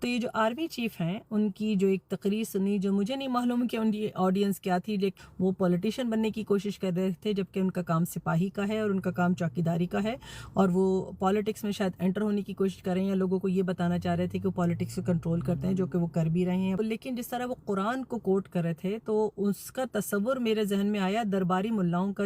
تو یہ جو آرمی چیف ہیں ان کی جو ایک تقریر سنی، جو مجھے نہیں معلوم کہ ان کی آڈینس کیا تھی، لیکن وہ پولیٹیشین بننے کی کوشش کر رہے تھے، جبکہ ان کا کام سپاہی کا ہے اور ان کا کام چوکیداری کا ہے، اور وہ پالیٹکس میں شاید انٹر ہونے کی کوشش کر رہے ہیں، یا لوگوں کو یہ بتانا چاہ رہے تھے کہ وہ پالیٹکس کو کنٹرول کرتے ہیں، جو کہ وہ کر بھی رہے ہیں۔ لیکن جس طرح وہ قرآن کو کوٹ کر رہے تھے تو اس کا تصور میرے ذہن میں آیا درباری ملاؤں کا،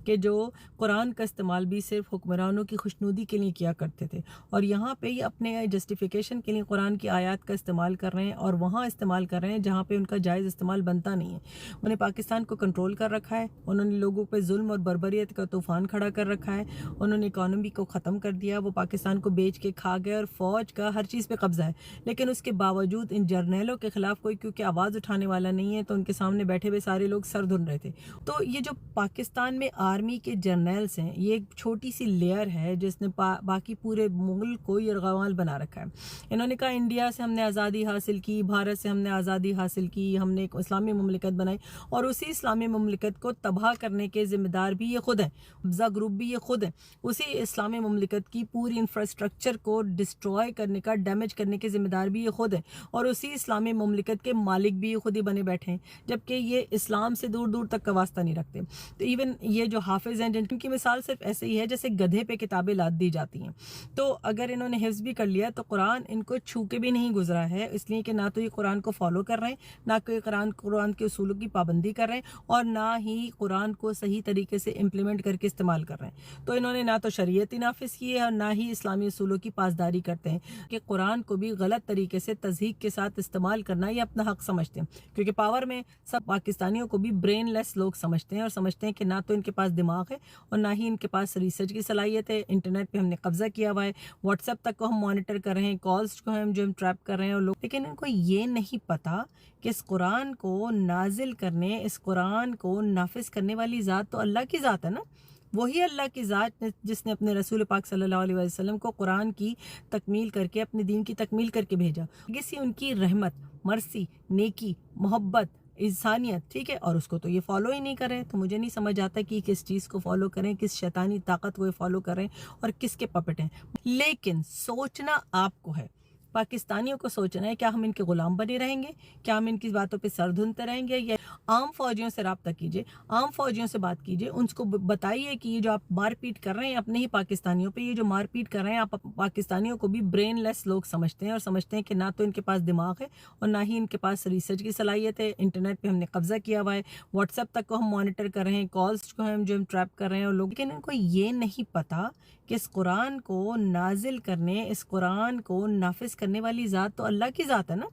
کہ جو قرآن کا استعمال بھی صرف حکمرانوں کی خوشنودی کے لیے کیا کرتے تھے، اور یہاں پہ یہ اپنے جسٹیفیکیشن کے لیے قرآن کی آیات کا استعمال کر رہے ہیں، اور وہاں استعمال کر رہے ہیں جہاں پہ ان کا جائز استعمال بنتا نہیں ہے۔ انہوں نے پاکستان کو کنٹرول کر رکھا ہے، انہوں نے لوگوں پہ ظلم اور بربریت کا طوفان کھڑا کر رکھا ہے، انہوں نے اکانومی کو ختم کر دیا، وہ پاکستان کو بیچ کے کھا گئے، اور فوج کا ہر چیز پہ قبضہ ہے۔ لیکن اس کے باوجود ان جرنیلوں کے خلاف کوئی کیونکہ آواز اٹھانے والا نہیں ہے، تو ان کے سامنے بیٹھے ہوئے سارے لوگ سر دھن رہے تھے۔ تو یہ جو پاکستان میں آرمی کے جرنیلز ہیں، یہ ایک چھوٹی سی لیئر ہے جس نے باقی پورے ملک کو یرغمال بنا رکھا ہے۔ انہوں نے کہا انڈیا سے ہم نے آزادی حاصل کی، بھارت سے ہم نے آزادی حاصل کی، ہم نے ایک اسلامی مملکت بنائی، اور اسی اسلامی مملکت کو تباہ کرنے کے ذمہ دار بھی یہ خود ہیں، حفظہ گروپ بھی یہ خود ہیں، اسی اسلامی مملکت کی پوری انفراسٹرکچر کو ڈسٹروائے کرنے کا، ڈیمیج کرنے کے ذمہ دار بھی یہ خود ہیں، اور اسی اسلامی مملکت کے مالک بھی یہ خود ہی بنے بیٹھے ہیں، جبکہ یہ اسلام سے دور دور تک کا واسطہ نہیں رکھتے۔ تو ایون یہ جو حافظ ہیں جن کی مثال صرف ایسے ہی ہے جیسے گدھے پہ کتابیں لاد دی جاتی ہیں، تو اگر انہوں نے حفظ بھی کر لیا تو قرآن ان کو چھو کے بھی نہیں گزرا ہے، اس لیے کہ نہ تو یہ قرآن کو فالو کر رہے ہیں، نہ کہ قرآن کے اصولوں کی پابندی کر رہے ہیں، اور نہ ہی قرآن کو صحیح طریقے سے امپلیمنٹ کر کے استعمال کر رہے ہیں۔ تو انہوں نے نہ تو شریعت ہی نافذ کی ہے، اور نہ ہی اسلامی اصولوں کی پاسداری کرتے ہیں، کہ قرآن کو بھی غلط طریقے سے تضحیق کے ساتھ استعمال کرنا یہ اپنا حق سمجھتے ہیں، کیونکہ پاور میں سب پاکستانیوں کو بھی برین لیس لوگ سمجھتے ہیں، اور سمجھتے ہیں کہ نہ تو ان کے پاس دماغ ہے اور نہ ہی ان کے پاس ریسرچ کی صلاحیت ہے۔ انٹرنیٹ پہ ہم نے قبضہ کیا ہوا ہے، واٹس ایپ تک کو ہم مانیٹر کر رہے ہیں، کالز کو ہم ٹریپ کر رہے ہیں، اور لوگ، لیکن ان کو یہ نہیں پتا کہ اس قرآن کو نازل کرنے، اس قرآن کو نافذ کرنے والی ذات تو اللہ کی ذات ہے نا، وہی اللہ کی ذات جس نے اپنے رسول پاک صلی اللہ علیہ وسلم کو قرآن کی تکمیل کر کے، اپنے دین کی تکمیل کر کے بھیجا، کسی ان کی رحمت، مرسی، نیکی، محبت، انسانیت، ٹھیک ہے، اور اس کو تو یہ فالو ہی نہیں کرے۔ تو مجھے نہیں سمجھ آتا کہ کس چیز کو فالو کریں، کس شیطانی طاقت کو یہ فالو کریں، اور کس کے پپٹ ہیں۔ لیکن سوچنا آپ کو ہے، پاکستانیوں کو سوچنا ہے، کیا ہم ان کے غلام بنے رہیں گے؟ کیا ہم ان کی باتوں پہ سر دھنتے رہیں گے؟ یا عام فوجیوں سے رابطہ کیجئے، عام فوجیوں سے بات کیجئے، ان کو بتائیے کہ یہ جو آپ مار پیٹ کر رہے ہیں اپنے ہی پاکستانیوں پہ، یہ جو مار پیٹ کر رہے ہیں آپ پاکستانیوں کو بھی برین لیس لوگ سمجھتے ہیں، اور سمجھتے ہیں کہ نہ تو ان کے پاس دماغ ہے اور نہ ہی ان کے پاس ریسرچ کی صلاحیت ہے۔ انٹرنیٹ پہ ہم نے قبضہ کیا ہوا ہے، واٹس ایپ تک کو ہم مانیٹر کر رہے ہیں، کالز کو ہم ٹریپ کر رہے ہیں، اور لوگ، لیکن ان کو یہ نہیں پتا کہ اس قرآن کو نازل کرنے، اس قرآن کو نافذ کرنے والی ذات تو اللہ کی ذات ہے نا،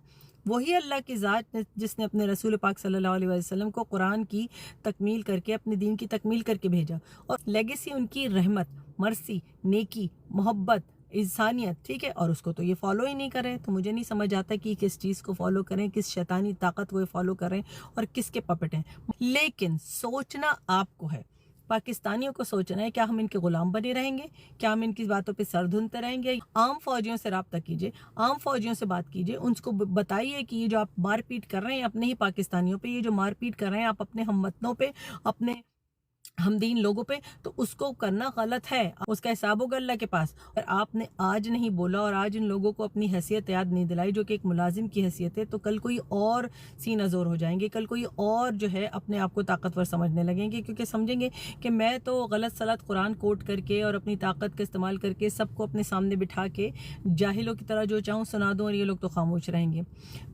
وہی اللہ کی ذات جس نے اپنے رسول پاک صلی اللہ علیہ وسلم کو قرآن کی تکمیل کر کے، اپنے دین کی تکمیل کر کے بھیجا، اور لیگیسی ان کی رحمت، مرسی، نیکی، محبت، انسانیت، ٹھیک ہے، اور اس کو تو یہ فالو ہی نہیں کرے۔ تو مجھے نہیں سمجھ آتا کہ کس چیز کو فالو کریں، کس شیطانی طاقت کو یہ فالو کریں، اور کس کے پپٹ ہیں۔ لیکن سوچنا آپ کو ہے، پاکستانیوں کو سوچنا ہے، کیا ہم ان کے غلام بنے رہیں گے؟ کیا ہم ان کی باتوں پہ سر دھنتے رہیں گے؟ عام فوجیوں سے رابطہ کیجئے، عام فوجیوں سے بات کیجئے، ان کو بتائیے کہ یہ جو آپ مار پیٹ کر رہے ہیں اپنے ہی پاکستانیوں پہ، یہ جو مار پیٹ کر رہے ہیں آپ اپنے ہم وطنوں پہ، اپنے ہم دین لوگوں پہ، تو اس کو کرنا غلط ہے، اس کا حساب ہوگا اللہ کے پاس۔ اور آپ نے آج نہیں بولا اور آج ان لوگوں کو اپنی حیثیت یاد نہیں دلائی، جو کہ ایک ملازم کی حیثیت ہے، تو کل کوئی اور سینہ زور ہو جائیں گے، کل کوئی اور جو ہے اپنے آپ کو طاقتور سمجھنے لگیں گے، کیونکہ سمجھیں گے کہ میں تو غلط سلط قرآن کوٹ کر کے اور اپنی طاقت کا استعمال کر کے سب کو اپنے سامنے بٹھا کے جاہلوں کی طرح جو چاہوں سنا دوں، اور یہ لوگ تو خاموش رہیں گے۔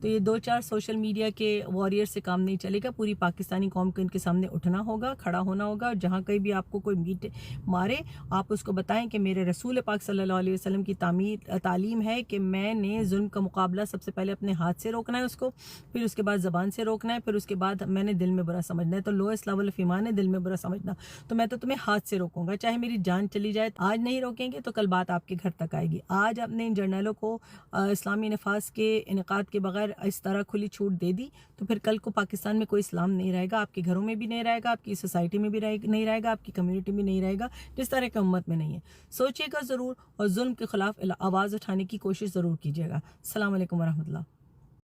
تو یہ 2-4 سوشل میڈیا کے وارئر سے کام نہیں چلے گا، پوری پاکستانی قوم کو ان کے سامنے اٹھنا ہوگا، کھڑا ہونا ہوگا، جہاں کہیں بھی آپ کو کوئی میٹ مارے آپ اس کو بتائیں کہ میرے رسول پاک صلی اللہ علیہ وسلم کی تعلیم ہے کہ میں نے ظلم کا مقابلہ سب سے پہلے اپنے ہاتھ سے روکنا ہے اس کو، پھر اس کے بعد زبان سے روکنا ہے، پھر اس کے بعد میں نے دل میں برا سمجھنا ہے۔ تو لوئسٹ لیول آف ایمان ہے دل میں برا سمجھنا، تو میں تو تمہیں ہاتھ سے روکوں گا، چاہے میری جان چلی جائے۔ آج نہیں روکیں گے تو کل بات آپ کے گھر تک آئے گی۔ آج آپ نے ان جرنیلوں کو اسلامی نفاذ کے انعقاد کے بغیر اس طرح کھلی چھوٹ دے دی، تو پھر کل کو پاکستان میں کوئی اسلام نہیں رہے گا، آپ کے گھروں میں بھی نہیں رہے گا، آپ کی سوسائٹی میں بھی نہیں رہے گا، آپ کی کمیونٹی میں نہیں رہے گا، جس طرح کی امت میں نہیں ہے۔ سوچیے گا ضرور، اور ظلم کے خلاف آواز اٹھانے کی کوشش ضرور کیجیے گا۔ السلام علیکم ورحمۃ اللہ۔